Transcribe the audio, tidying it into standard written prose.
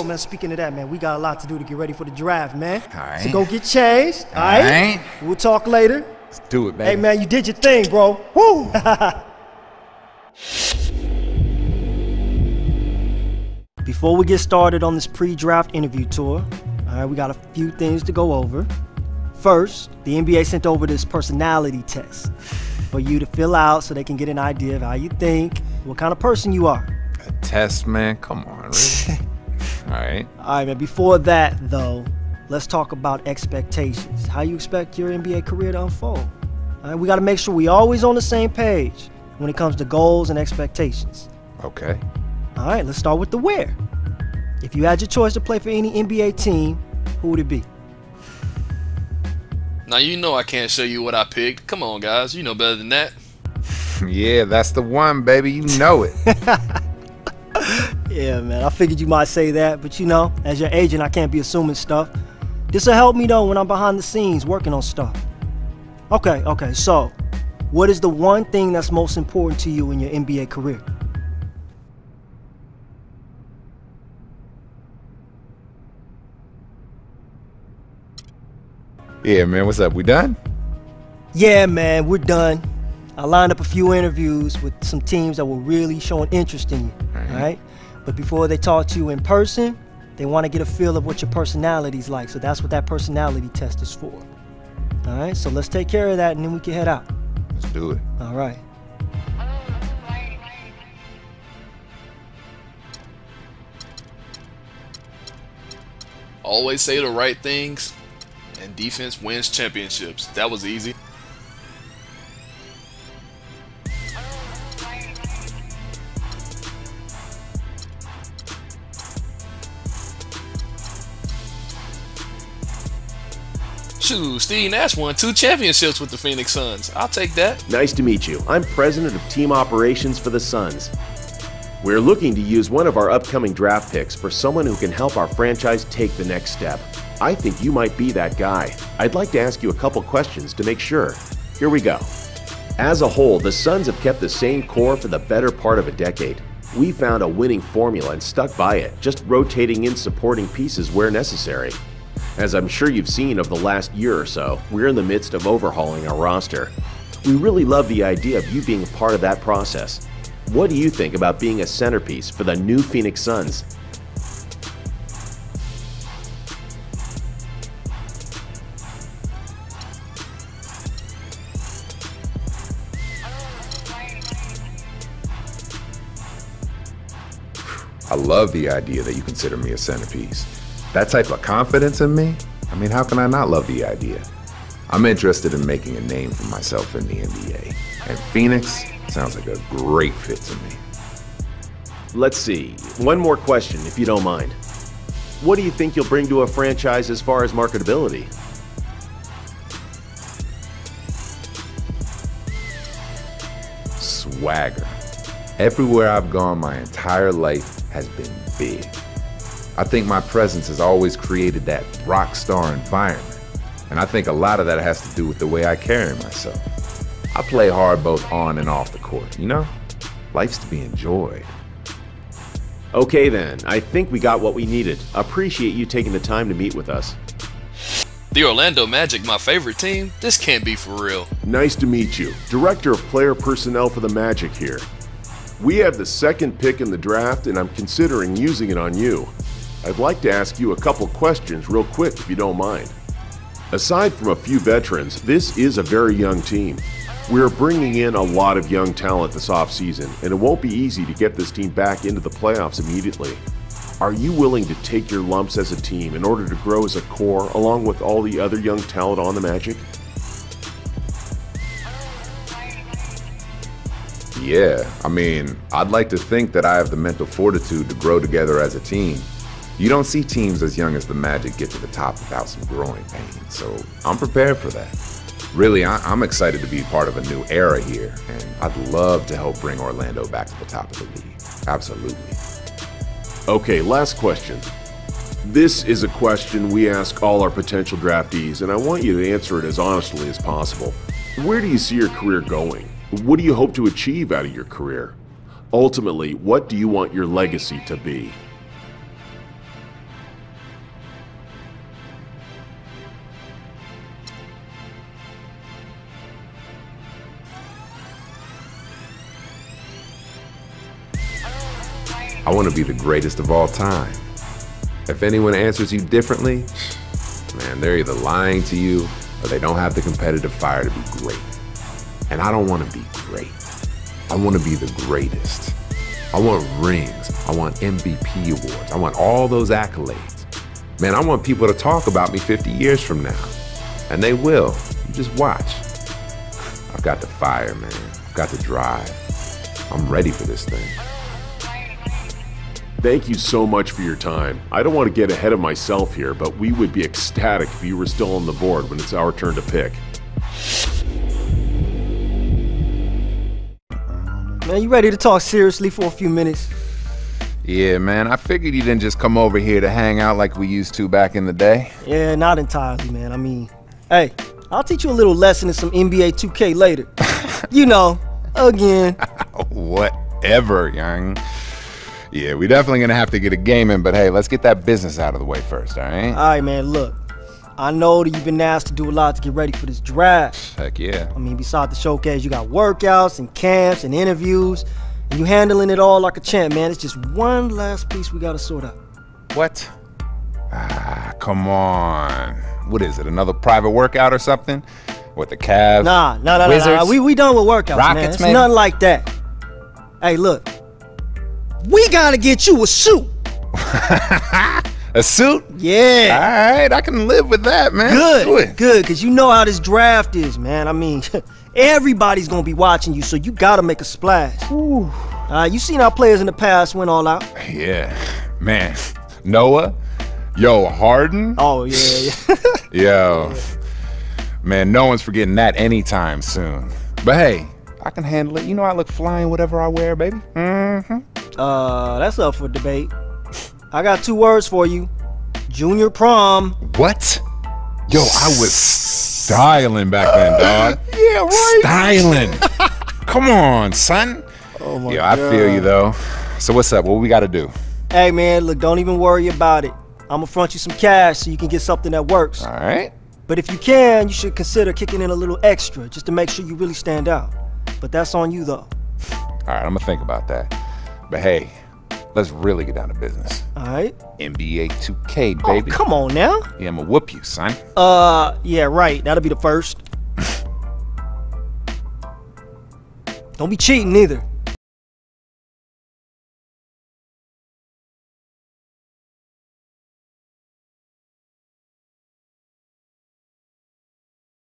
man, speaking of that, man, we got a lot to do to get ready for the draft, man. All right. So go get changed, all right? We'll talk later. Let's do it, baby. Hey, man, you did your thing, bro. Woo! Before we get started on this pre-draft interview tour, all right, we got a few things to go over. First, the NBA sent over this personality test for you to fill out so they can get an idea of how you think, what kind of person you are. A test, man? Come on, really? All right. All right, man, before that, though, let's talk about expectations. How you expect your NBA career to unfold. All right, we got to make sure we always on the same page when it comes to goals and expectations. Okay. All right, let's start with the where. If you had your choice to play for any NBA team, who would it be? Now you know I can't show you what I picked. Come on, guys. You know better than that. Yeah, that's the one, baby. You know it. Yeah, man, I figured you might say that, but you know, as your agent, I can't be assuming stuff. This'll help me, though, when I'm behind the scenes working on stuff. Okay, so what is the one thing that's most important to you in your NBA career? Yeah, man, what's up? We done? Yeah, man, we're done. I lined up a few interviews with some teams that were really showing interest in you, all right? But before they talk to you in person, they want to get a feel of what your personality's like, so that's what that personality test is for. All right, so let's take care of that, and then we can head out. Let's do it. All right. Always say the right things, and defense wins championships. That was easy. Shoot, Steve Nash won 2 championships with the Phoenix Suns. I'll take that. Nice to meet you. I'm president of team operations for the Suns. We're looking to use one of our upcoming draft picks for someone who can help our franchise take the next step. I think you might be that guy. I'd like to ask you a couple questions to make sure. Here we go. As a whole, the Suns have kept the same core for the better part of a decade. We found a winning formula and stuck by it, just rotating in supporting pieces where necessary. As I'm sure you've seen over the last year or so, we're in the midst of overhauling our roster. We really love the idea of you being a part of that process. What do you think about being a centerpiece for the new Phoenix Suns? I love the idea that you consider me a centerpiece. That type of confidence in me, I mean, how can I not love the idea? I'm interested in making a name for myself in the NBA, and Phoenix sounds like a great fit to me. Let's see, one more question if you don't mind. What do you think you'll bring to a franchise as far as marketability? Swagger. Everywhere I've gone my entire life has been big. I think my presence has always created that rock star environment, and I think a lot of that has to do with the way I carry myself. I play hard both on and off the court, you know? Life's to be enjoyed. Okay then, I think we got what we needed. Appreciate you taking the time to meet with us. The Orlando Magic, my favorite team? This can't be for real. Nice to meet you. Director of Player Personnel for the Magic here. We have the 2nd pick in the draft, and I'm considering using it on you. I'd like to ask you a couple questions real quick if you don't mind. Aside from a few veterans, this is a very young team. We're bringing in a lot of young talent this offseason, and it won't be easy to get this team back into the playoffs immediately. Are you willing to take your lumps as a team in order to grow as a core along with all the other young talent on the Magic? Yeah, I mean, I'd like to think that I have the mental fortitude to grow together as a team. You don't see teams as young as the Magic get to the top without some growing pains, so I'm prepared for that. Really, I'm excited to be part of a new era here, and I'd love to help bring Orlando back to the top of the league. Absolutely. Okay, last question. This is a question we ask all our potential draftees, and I want you to answer it as honestly as possible. Where do you see your career going? What do you hope to achieve out of your career? Ultimately, what do you want your legacy to be? I want to be the greatest of all time. If anyone answers you differently, man, they're either lying to you or they don't have the competitive fire to be great. And I don't want to be great. I want to be the greatest. I want rings. I want MVP awards. I want all those accolades. Man, I want people to talk about me 50 years from now. And they will. You just watch. I've got the fire, man. I've got the drive. I'm ready for this thing. Thank you so much for your time. I don't want to get ahead of myself here, but we would be ecstatic if you were still on the board when it's our turn to pick. Man, you ready to talk seriously for a few minutes? Yeah, man, I figured you didn't just come over here to hang out like we used to back in the day. Yeah, not entirely, man. I mean, hey, I'll teach you a little lesson in some NBA 2K later. You know, again. Whatever, young. Yeah, we definitely gonna have to get a game in, but hey, let's get that business out of the way first, all right? All right, man, look. I know that you've been asked to do a lot to get ready for this draft. Heck yeah. I mean, besides the showcase, you got workouts and camps and interviews, and you handling it all like a champ, man. It's just one last piece we gotta sort out. What? Ah, come on. What is it, another private workout or something? With the Cavs? Nah. We done with workouts, Rockets, man. It's maybe? nothing like that. Hey, look. We gotta get you a suit. A suit? Yeah. All right, I can live with that, man. Good, because you know how this draft is, man. I mean, everybody's going to be watching you, so you got to make a splash. You seen how players in the past went all out. Yeah, man. Noah? Yo, Harden? Oh, yeah. Yo. Man, no one's forgetting that anytime soon. But hey, I can handle it. You know I look flying whatever I wear, baby. That's up for debate. I got 2 words for you. Junior prom. What? Yo, I was styling back then, dog. Yeah, right. Styling. Come on, son. Oh my Yo, God. I feel you, though. So what's up? What we got to do? Hey, man, look, don't even worry about it. I'm going to front you some cash so you can get something that works. All right. But if you can, you should consider kicking in a little extra just to make sure you really stand out. But that's on you, though. All right, I'm going to think about that. But hey, let's really get down to business. All right. NBA 2K, baby. Oh, come on now. Yeah, I'm gonna whoop you, son. Yeah, right. That'll be the first. Don't be cheating either.